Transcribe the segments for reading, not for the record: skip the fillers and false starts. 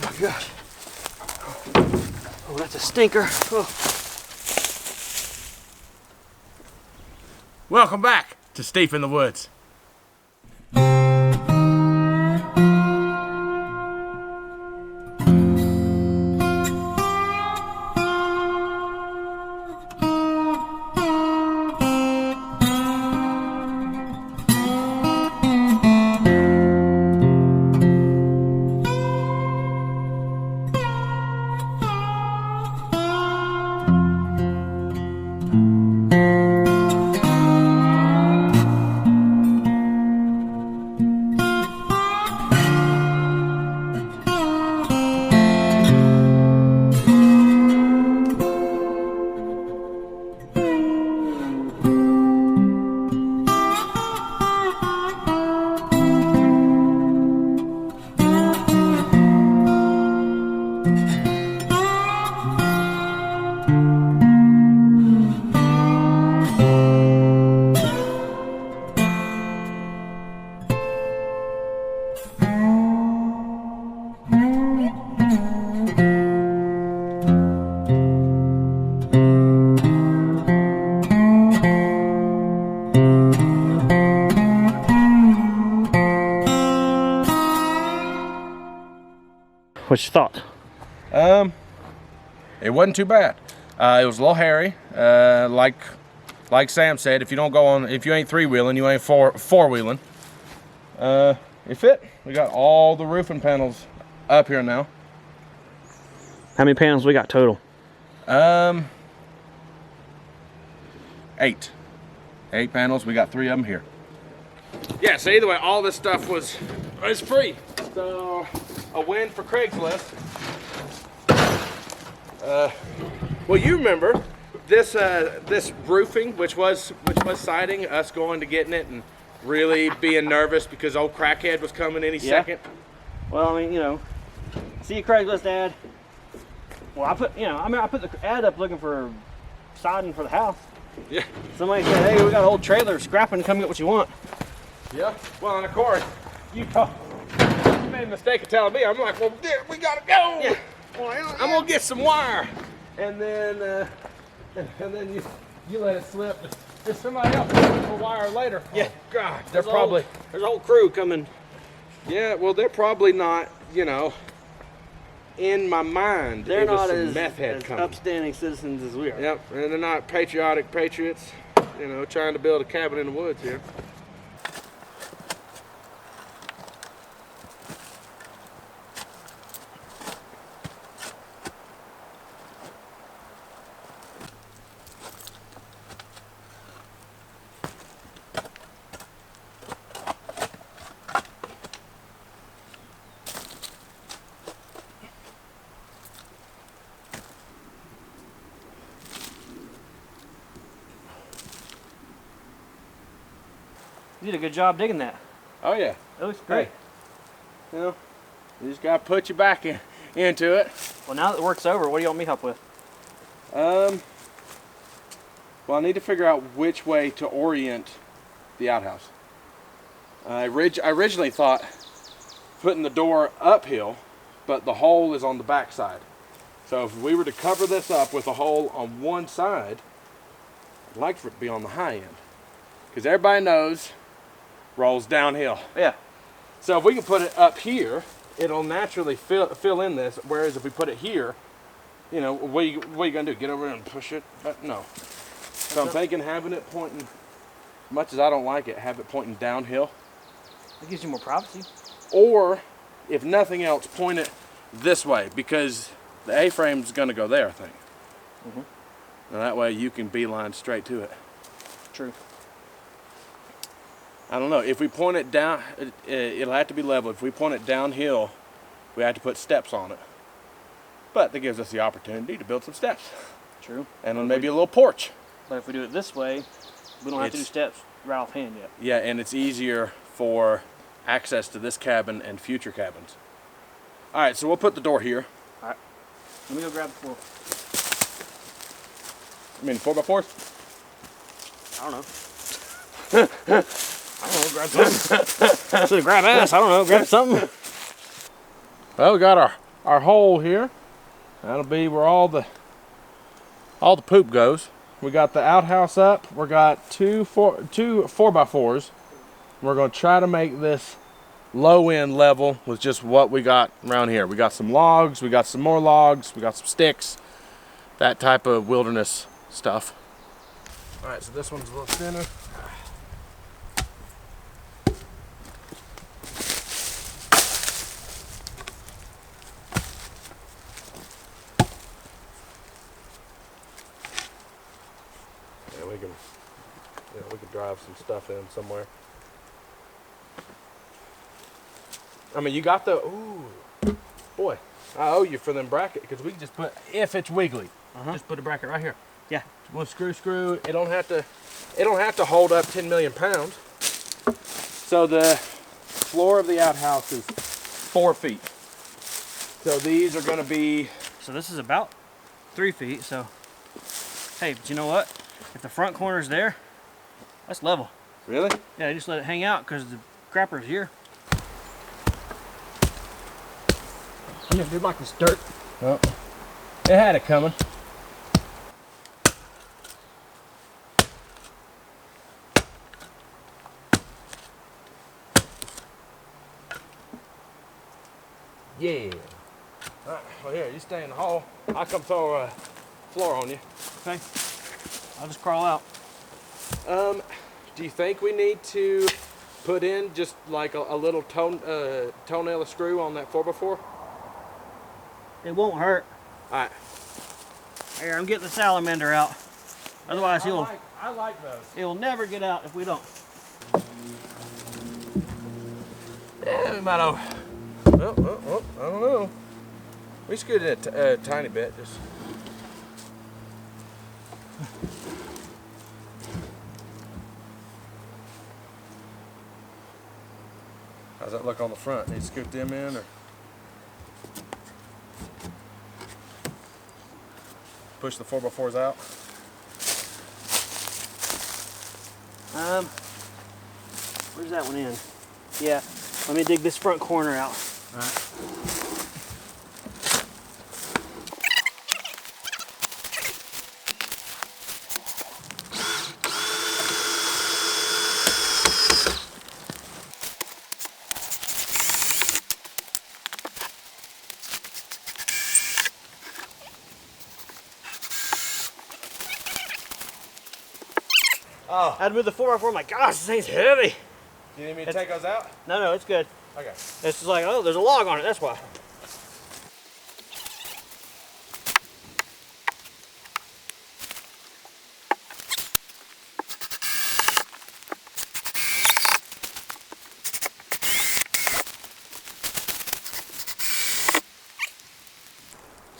Oh my gosh. Oh, that's a stinker. Oh. Welcome back to Steve in the Woods. What's your thought? It wasn't too bad. It was a little hairy. Like Sam said, if you ain't three-wheeling, you ain't four-wheeling. It fit. We got all the roofing panels up here now. How many panels we got total? 8 panels. We got 3 of them here. Yeah, so either way, all this stuff was free. So a win for Craigslist. Well, you remember this roofing, which was siding, us going to getting it and really being nervous because old crackhead was coming any second. Well, I mean, you know, see a Craigslist ad. Well, I put the ad up looking for siding for the house. Yeah. Somebody said, "Hey, we got an old trailer scrapping. Come get what you want." Yeah. Well, and of course, you made a mistake of telling me. I'm like, well, we gotta go. Yeah. Well, I'm gonna get some wire, and then you let it slip. There's somebody else looking for wire later. Yeah. Oh, God, There's a whole crew coming. Yeah. Well, they're probably not. You know, in my mind, They're it was not some as meth head coming. upstanding citizens as we are. Yep. And they're not patriotic patriots. You know, trying to build a cabin in the woods here. You did a good job digging that. Oh yeah. It looks great. Hey, you know, you just gotta put your back into it. Well, now that the work's over, what do you want me to help with? Well, I need to figure out which way to orient the outhouse. I originally thought putting the door uphill, but the hole is on the back side. So if we were to cover this up with a hole on one side, I'd like for it to be on the high end. Because everybody knows rolls downhill. Yeah. So if we can put it up here, it'll naturally fill in this. Whereas if we put it here, you know, what are you gonna do? Get over there and push it? No. So I'm thinking having it pointing, much as I don't like it, have it pointing downhill. It gives you more privacy. Or, if nothing else, point it this way because the A-frame's gonna go there, I think. Mm-hmm. And that way you can beeline straight to it. True. I don't know. If we point it down, it'll have to be level. If we point it downhill, we have to put steps on it. But that gives us the opportunity to build some steps. True. And then maybe a little porch. But if we do it this way, we don't have to do steps right offhand yet. Yeah, and it's easier for access to this cabin and future cabins. All right, so we'll put the door here. All right. Let me go grab the floor. I mean, 4x4s? I don't know. I don't know, grab something. Instead of grab ass, I don't know, grab something. Well, we got our hole here. That'll be where all the poop goes. We got the outhouse up. We got two 4x4s. We're going to try to make this low end level with just what we got around here. We got some logs, we got some more logs, we got some sticks, that type of wilderness stuff. All right, so this one's a little thinner. We can drive some stuff in somewhere. I mean, you got the, ooh, boy, I owe you for them bracket, because we can just put, if it's wiggly, just put a bracket right here. Yeah. We'll screw. It don't have to hold up 10 million pounds. So the floor of the outhouse is 4 feet. So these are going to be. So this is about 3 feet. So, hey, but you know what? If the front corner's there, that's level. Really? Yeah, just let it hang out because the crapper's here. I never did like this dirt. Oh, it had it coming. Yeah. All right, well here, you stay in the hall. I'll come throw a floor on you. Okay. I'll just crawl out. Do you think we need to put in just like a little toenail of screw on that 4x4? It won't hurt. All right. Here, I'm getting the salamander out. Otherwise, I like those. he'll never get out if we don't. Yeah, we might have. Oh, I don't know. We screwed it a tiny bit. Just. How's that look on the front? Need to scoot them in, or push the 4x4s out? Where's that one in? Yeah, let me dig this front corner out. All right. Oh. I had to move the 4x4. My gosh, this thing's heavy. Do you need me to take those out? No, it's good. Okay. It's just like, oh, there's a log on it. That's why.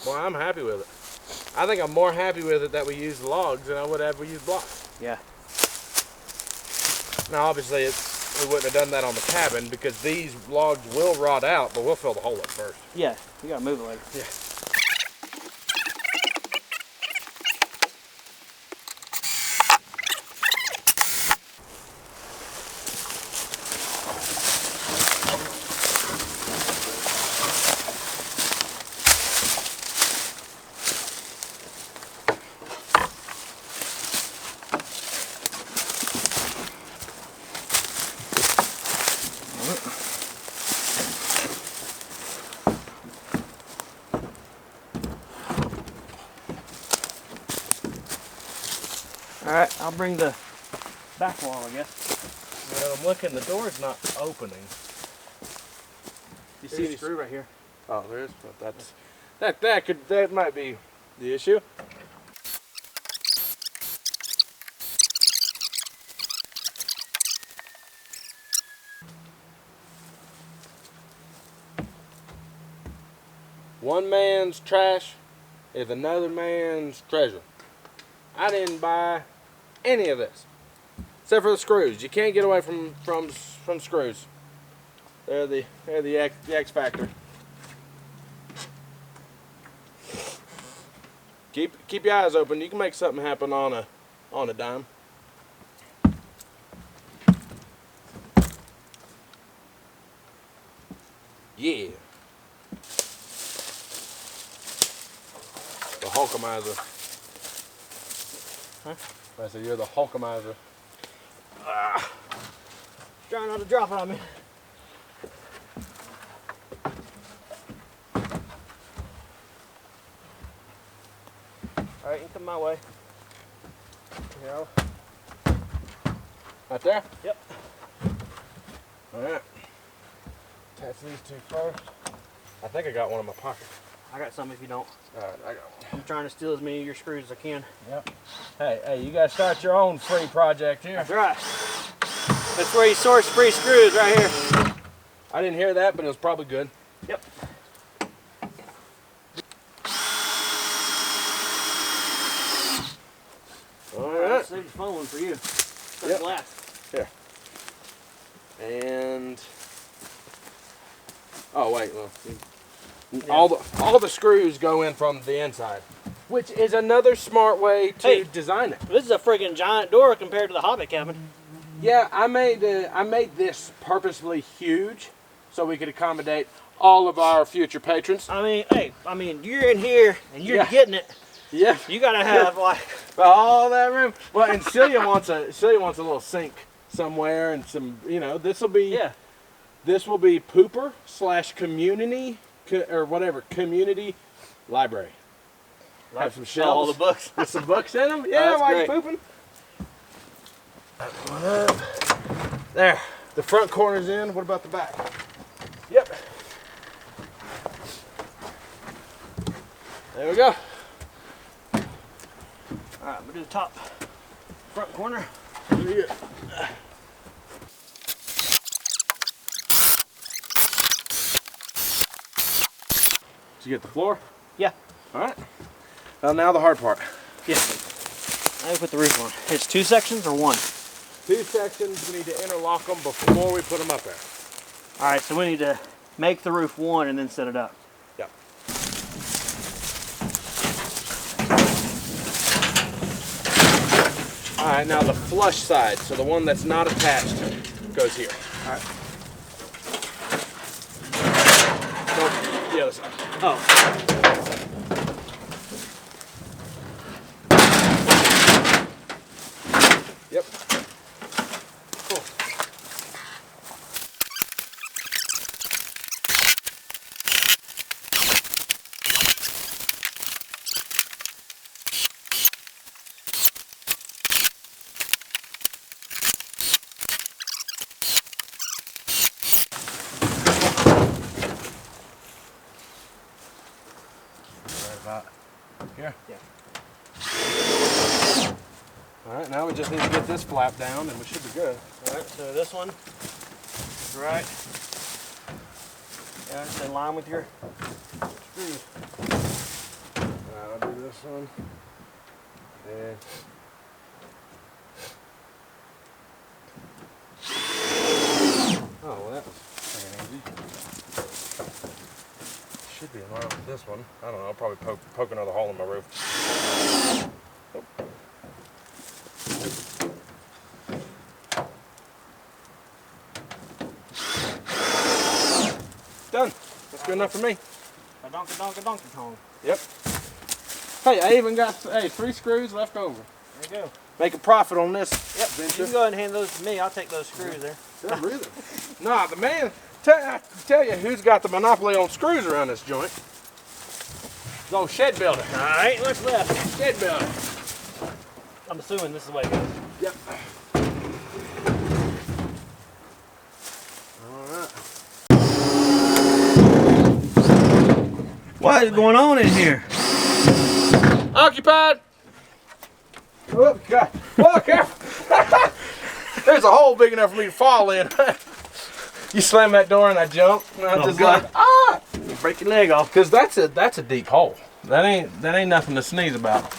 Well, I'm happy with it. I think I'm more happy with it that we used logs than I would have if we used blocks. Yeah. Now, obviously, we wouldn't have done that on the cabin because these logs will rot out, but we'll fill the hole up first. Yeah, you gotta move it later. Yeah. All right, I'll bring the back wall, I guess. Well, I'm looking, the door's not opening. You see the screw right here? Oh, there is, but that might be the issue. One man's trash is another man's treasure. I didn't buy any of this, except for the screws. You can't get away from screws. They're the X factor. Keep your eyes open. You can make something happen on a dime. Yeah. Hulkamizer. Huh? I said you're the Hulkamizer. Trying not to drop it on me. All right, you come my way. Yeah. Right there? Yep. All right. Attach these two first. I think I got one in my pocket. I got some if you don't. All right, I got one. I'm trying to steal as many of your screws as I can. Yep. Hey, you gotta start your own free project here. That's right. That's where you source free screws, right here. I didn't hear that, but it was probably good. Yep. All right. Save the fun one for you. Yep. Glass. Here. And oh wait, well, Yeah. all the screws go in from the inside, which is another smart way to design it. This is a friggin' giant door compared to the Hobbit cabin. Yeah, I made this purposely huge so we could accommodate all of our future patrons. I mean, hey, you're in here and you're getting it. Yeah. You gotta have like All that room. Well, and Celia wants a little sink somewhere, and some, this will be pooper / community or whatever, community library. Have some shelves. all the books. With some books in them. Yeah, that's while great. you're pooping. One up. There. The front corner's in. What about the back? Yep. There we go. All right, we'll do the top front corner. There you go. Did you get the floor? Yeah. All right. Well, now the hard part. Yeah. Now we put the roof on. It's 2 sections or 1? 2 sections. We need to interlock them before we put them up there. All right, so we need to make the roof 1 and then set it up. Yep. All right, now the flush side, so the one that's not attached, goes here. All right. No, the other side. Oh. Yep. Cool. Right about here. Yeah. All right, now we just need to get this flap down and we should be good. All right, so this one is right. Yeah, it's in line with your screws. I'll do this one. And oh, well, that was freaking easy. Should be in line with this one. I don't know, I'll probably poke another hole in my roof. Oh. Done. That's good enough for me. A donkey Kong. Yep. Hey, I even got 3 screws left over. There you go. Make a profit on this. Yep. Venture. You can go ahead and hand those to me. I'll take those screws there. Yeah, really? Nah, the man. I tell you who's got the monopoly on screws around this joint. It's old shed builder. All right, what's left? Shed builder. I'm assuming this is the way it goes. Yep. All right. What is going on in here? Occupied. Oh, God. Oh, careful. There's a hole big enough for me to fall in. You slam that door and I jump. And I just God. like, ah! You break your leg off. Because that's a deep hole. That ain't nothing to sneeze about.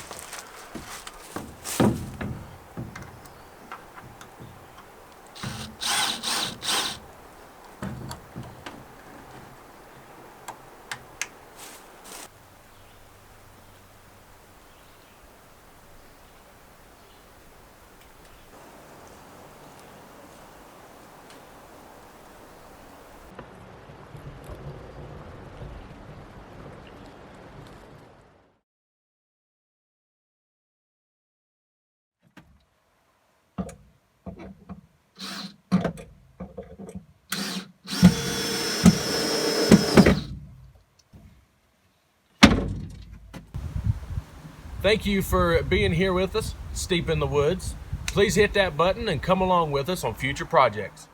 Thank you for being here with us, Steep in the Woods. Please hit that button and come along with us on future projects.